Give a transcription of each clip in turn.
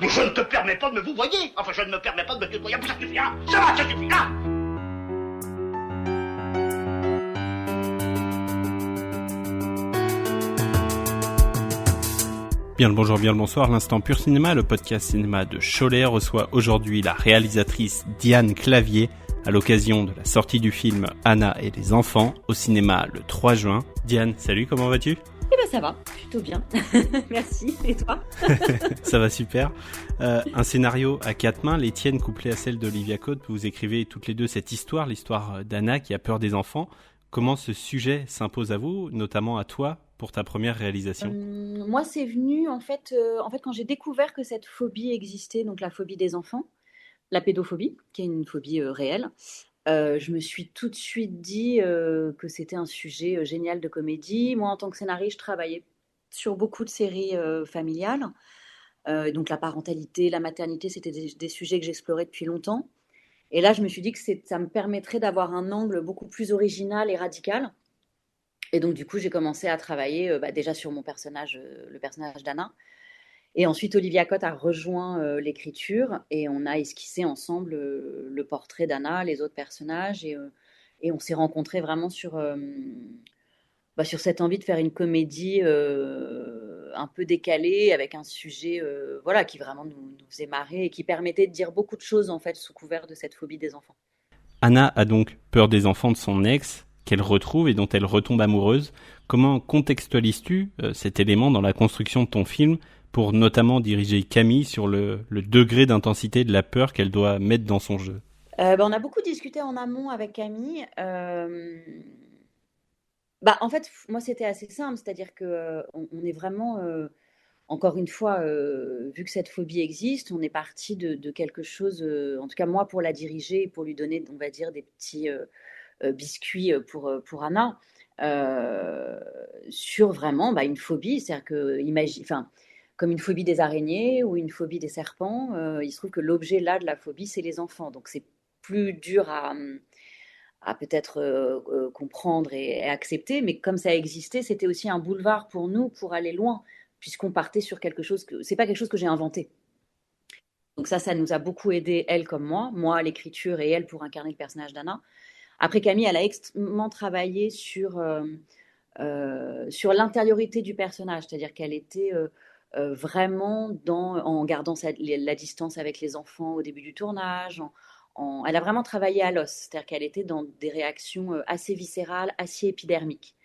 Mais je ne te permets pas de me vous voyez. Enfin, je ne me permets pas de me tutoyer. Ça suffit là. Ça suffit là. Bien le bonjour, bien le bonsoir, l'instant Pur Cinéma, le podcast cinéma de Cholet reçoit aujourd'hui la réalisatrice Diane Clavier à l'occasion de la sortie du film Anna et les enfants au cinéma le 3 juin. Diane, salut, comment vas-tu ? Eh ben ça va, plutôt bien. Merci, et toi ? Ça va super. Un scénario à 4 mains, les tiennes couplées à celle d'Olivia Cotte, vous écrivez toutes les deux cette histoire, l'histoire d'Anna qui a peur des enfants. Comment ce sujet s'impose à vous, notamment à toi, pour ta première réalisation ? Moi, c'est venu en fait quand j'ai découvert que cette phobie existait, donc la phobie des enfants, la pédophobie, qui est une phobie réelle. Je me suis tout de suite dit que c'était un sujet génial de comédie. Moi, en tant que scénariste, je travaillais sur beaucoup de séries familiales. Donc la parentalité, la maternité, c'était des sujets que j'explorais depuis longtemps. Et là, je me suis dit que ça me permettrait d'avoir un angle beaucoup plus original et radical. Et donc, du coup, j'ai commencé à travailler déjà sur mon personnage, le personnage d'Anna. Et ensuite, Olivia Cotte a rejoint l'écriture et on a esquissé ensemble le portrait d'Anna, les autres personnages. Et on s'est rencontrés vraiment sur cette envie de faire une comédie un peu décalée, avec un sujet qui vraiment nous faisait marrer et qui permettait de dire beaucoup de choses en fait, sous couvert de cette phobie des enfants. Anna a donc peur des enfants de son ex, qu'elle retrouve et dont elle retombe amoureuse. Comment contextualises-tu cet élément dans la construction de ton film pour notamment diriger Camille sur le degré d'intensité de la peur qu'elle doit mettre dans son jeu ? On a beaucoup discuté en amont avec Camille. En fait, moi, c'était assez simple, c'est-à-dire que on est vraiment, encore une fois, vu que cette phobie existe, on est parti de quelque chose, en tout cas moi, pour la diriger, pour lui donner, on va dire, des petits biscuits pour Anna, sur vraiment une phobie, c'est-à-dire que, comme une phobie des araignées ou une phobie des serpents, il se trouve que l'objet là de la phobie, c'est les enfants. Donc c'est plus dur à peut-être comprendre et accepter, mais comme ça existait, c'était aussi un boulevard pour nous pour aller loin, puisqu'on partait sur quelque chose c'est pas quelque chose que j'ai inventé. Donc ça nous a beaucoup aidé, elle comme moi à l'écriture et elle pour incarner le personnage d'Anna. Après, Camille, elle a extrêmement travaillé sur l'intériorité du personnage, c'est-à-dire qu'elle était vraiment en gardant la distance avec les enfants au début du tournage. Elle a vraiment travaillé à l'os, c'est-à-dire qu'elle était dans des réactions assez viscérales, assez épidermiques,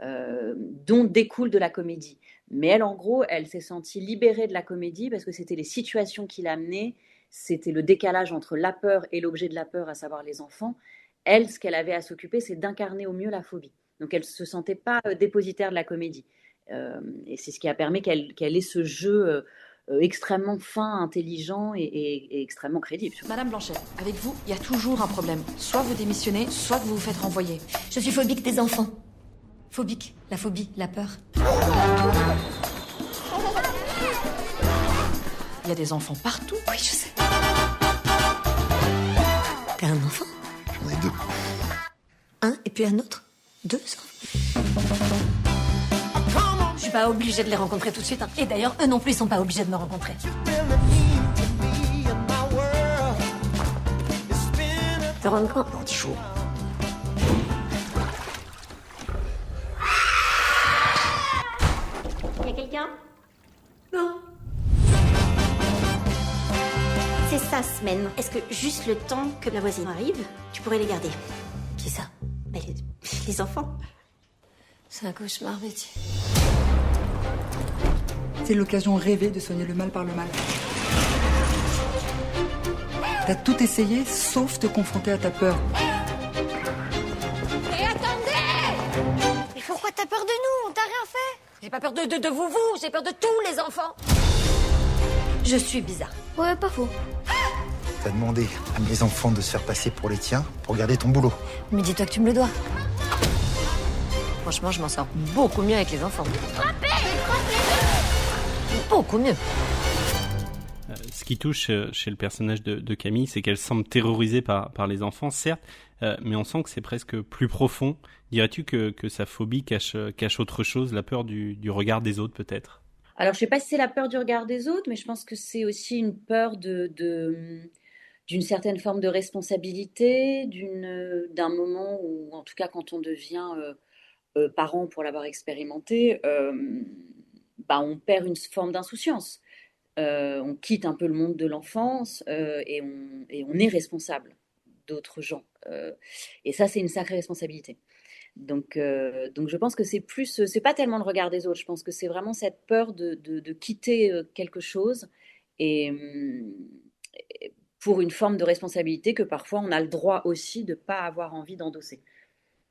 dont découle de la comédie. Mais elle, en gros, elle s'est sentie libérée de la comédie parce que c'était les situations qui l'amenaient, c'était le décalage entre la peur et l'objet de la peur, à savoir les enfants. Elle, ce qu'elle avait à s'occuper, c'est d'incarner au mieux la phobie. Donc, elle ne se sentait pas dépositaire de la comédie. Et c'est ce qui a permis qu'elle ait ce jeu extrêmement fin, intelligent et extrêmement crédible. Madame Blanchet, avec vous, il y a toujours un problème. Soit vous démissionnez, soit vous vous faites renvoyer. Je suis phobique des enfants. Phobique, la phobie, la peur. Il y a des enfants partout. Oui, je sais. T'as un enfant ? J'en ai 2. Un et puis un autre ? 2 enfants ? Je suis pas obligée de les rencontrer tout de suite. Et d'ailleurs, eux non plus, ils sont pas obligés de me rencontrer. Te rends compte ? Non, t'es chaud. Y'a quelqu'un ? Non. C'est sa semaine. Est-ce que juste le temps que la voisine arrive, tu pourrais les garder ? Qui ça ? Les enfants. C'est un cauchemar, Betty. C'est l'occasion rêvée de soigner le mal par le mal. T'as tout essayé, sauf te confronter à ta peur. Et attendez ! Mais pourquoi t'as peur de nous ? On t'a rien fait ? J'ai pas peur de vous, j'ai peur de tous les enfants. Je suis bizarre. Ouais, pas faux. T'as demandé à mes enfants de se faire passer pour les tiens pour garder ton boulot. Mais dis-toi que tu me le dois. Franchement, je m'en sors beaucoup mieux avec les enfants. Beaucoup mieux. Ce qui touche chez le personnage de Camille, c'est qu'elle semble terrorisée par les enfants, certes, mais on sent que c'est presque plus profond. Dirais-tu que sa phobie cache autre chose, la peur du regard des autres peut-être ? Alors, je sais pas si c'est la peur du regard des autres, mais je pense que c'est aussi une peur d'une certaine forme de responsabilité, d'un moment où, en tout cas, quand on devient parent pour l'avoir expérimenté, bah, on perd une forme d'insouciance. On quitte un peu le monde de l'enfance et on est responsable d'autres gens. Et ça, c'est une sacrée responsabilité. Donc je pense que c'est pas tellement le regard des autres, je pense que c'est vraiment cette peur de quitter quelque chose et, et pour une forme de responsabilité que parfois on a le droit aussi de pas avoir envie d'endosser.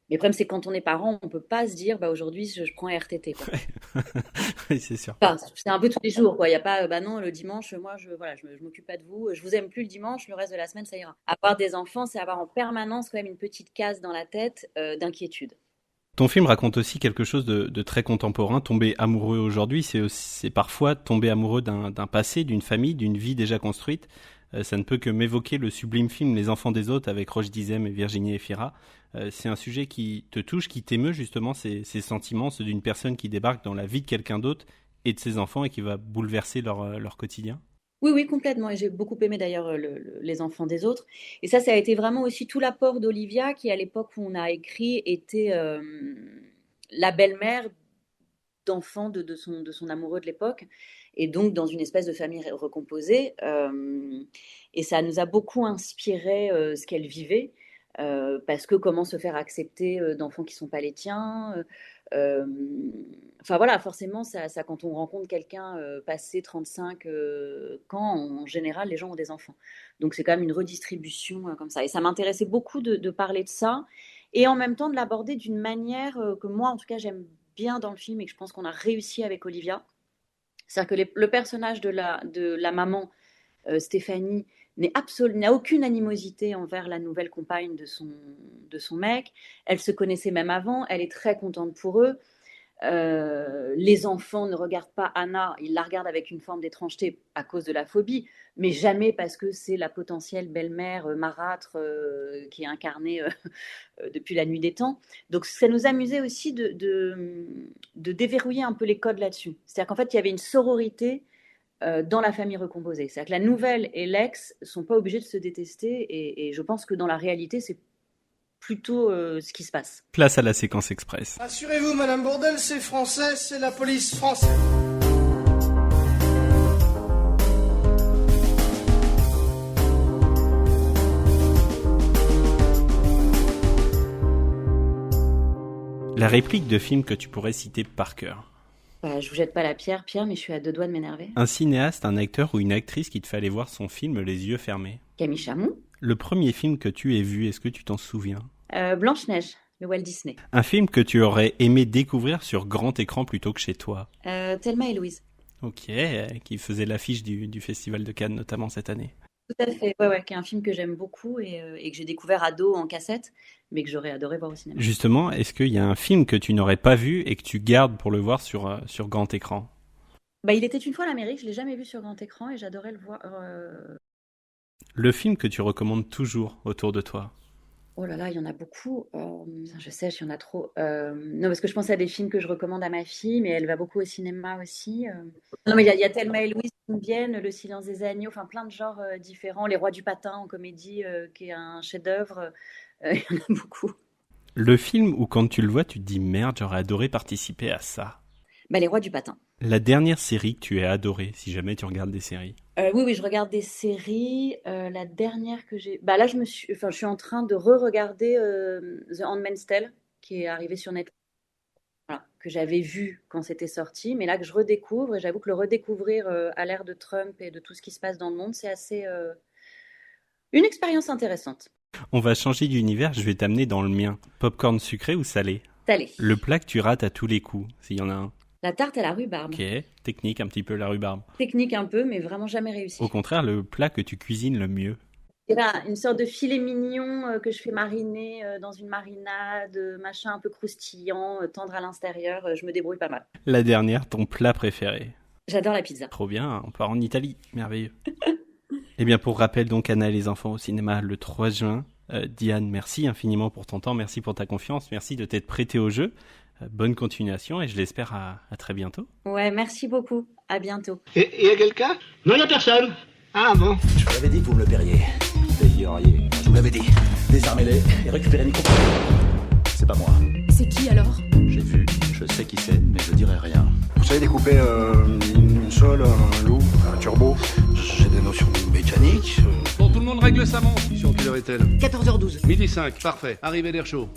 Mais le problème, c'est que quand on est parent, on peut pas se dire, bah aujourd'hui, je prends un RTT, quoi. Oui, c'est sûr. Enfin, c'est un peu tous les jours, quoi. Il y a pas, bah non, le dimanche, moi, voilà, je m'occupe pas de vous. Je vous aime plus le dimanche, le reste de la semaine, ça ira. Avoir des enfants, c'est avoir en permanence quand même une petite case dans la tête d'inquiétude. Ton film raconte aussi quelque chose de très contemporain. Tomber amoureux aujourd'hui, c'est parfois tomber amoureux d'un passé, d'une famille, d'une vie déjà construite. Ça ne peut que m'évoquer le sublime film Les enfants des autres avec Roche Dizem et Virginie Efira. C'est un sujet qui te touche, qui t'émeut justement, ces sentiments, ceux d'une personne qui débarque dans la vie de quelqu'un d'autre et de ses enfants et qui va bouleverser leur quotidien. Oui, oui, complètement. Et j'ai beaucoup aimé d'ailleurs Les enfants des autres. Et ça a été vraiment aussi tout l'apport d'Olivia, qui à l'époque où on a écrit était la belle-mère d'enfants de son amoureux de l'époque, et donc dans une espèce de famille recomposée. Et ça nous a beaucoup inspiré ce qu'elle vivait, parce que comment se faire accepter d'enfants qui ne sont pas les tiens. Enfin voilà, forcément, ça quand on rencontre quelqu'un passé 35 ans, en général, les gens ont des enfants. Donc c'est quand même une redistribution comme ça. Et ça m'intéressait beaucoup de parler de ça, et en même temps de l'aborder d'une manière que moi, en tout cas, j'aime bien dans le film et que je pense qu'on a réussi avec Olivia. C'est-à-dire que le personnage de la maman, Stéphanie, n'a aucune animosité envers la nouvelle compagne de son mec. Elle se connaissait même avant, elle est très contente pour eux. Les enfants ne regardent pas Anna, ils la regardent avec une forme d'étrangeté à cause de la phobie, mais jamais parce que c'est la potentielle belle-mère marâtre qui est incarnée depuis la nuit des temps. Donc ça nous amusait aussi de déverrouiller un peu les codes là-dessus. C'est-à-dire qu'en fait, il y avait une sororité dans la famille recomposée. C'est-à-dire que la nouvelle et l'ex ne sont pas obligés de se détester, et je pense que dans la réalité, c'est plutôt ce qui se passe. Place à la séquence express. Rassurez-vous, Madame Bourdelle, c'est français, c'est la police française. La réplique de film que tu pourrais citer par cœur. Bah, je vous jette pas la pierre, Pierre, mais je suis à deux doigts de m'énerver. Un cinéaste, un acteur ou une actrice qui te fait aller voir son film les yeux fermés. Camille Chamon. Le premier film que tu aies vu, est-ce que tu t'en souviens ? Blanche-Neige, le Walt Disney. Un film que tu aurais aimé découvrir sur grand écran plutôt que chez toi. Thelma et Louise. Ok, qui faisait l'affiche du Festival de Cannes notamment cette année. Tout à fait, ouais, qui est un film que j'aime beaucoup et que j'ai découvert ado en cassette, mais que j'aurais adoré voir au cinéma. Justement, est-ce qu'il y a un film que tu n'aurais pas vu et que tu gardes pour le voir sur grand écran ? Bah, Il était une fois l'Amérique, je l'ai jamais vu sur grand écran et j'adorais le voir. Le film que tu recommandes toujours autour de toi ? Oh là là, il y en a beaucoup. Je sais, il y en a trop. Non, parce que je pense à des films que je recommande à ma fille, mais elle va beaucoup au cinéma aussi. Non, mais il y a Thelma et Louise qui me viennent, Le silence des agneaux, enfin plein de genres différents. Les Rois du patin en comédie, qui est un chef-d'œuvre. Il y en a beaucoup. Le film où quand tu le vois, tu te dis merde, j'aurais adoré participer à ça. Bah, Les Rois du patin. La dernière série que tu as adorée, si jamais tu regardes des séries. Oui, je regarde des séries. La dernière que j'ai... Bah là, je suis en train de re-regarder The Handmaid's Tale, qui est arrivé sur Netflix. Voilà, que j'avais vu quand c'était sorti, mais là que je redécouvre, et j'avoue que le redécouvrir à l'ère de Trump et de tout ce qui se passe dans le monde, c'est assez... une expérience intéressante. On va changer d'univers, je vais t'amener dans le mien. Popcorn sucré ou salé ? Salé. Le plat que tu rates à tous les coups, s'il y en a un. La tarte à la rhubarbe. Ok, technique un petit peu la rhubarbe. Technique un peu, mais vraiment jamais réussi. Au contraire, le plat que tu cuisines le mieux. C'est là, une sorte de filet mignon que je fais mariner dans une marinade, machin un peu croustillant, tendre à l'intérieur. Je me débrouille pas mal. La dernière, ton plat préféré ? J'adore la pizza. Trop bien, on part en Italie, merveilleux. Eh bien, pour rappel, donc, Anna et les enfants au cinéma le 3 juin. Diane, merci infiniment pour ton temps, merci pour ta confiance, merci de t'être prêtée au jeu. Bonne continuation et je l'espère à très bientôt. Ouais, merci beaucoup. À bientôt. Et y a quelqu'un? Non, y a personne. Ah bon? Je vous l'avais dit que vous me le paieriez. Payeriez. Je vous l'avais dit. Désarmez-les et récupérez Nico. C'est pas moi. C'est qui alors? J'ai vu, je sais qui c'est, mais je dirai rien. Vous savez découper une sole, un loup, un turbo? J'ai des notions mécaniques. Bon, tout le monde règle sa montre. Mission, quelle heure est-elle? 14h12. Midi 5, parfait. Arrivée d'air chaud.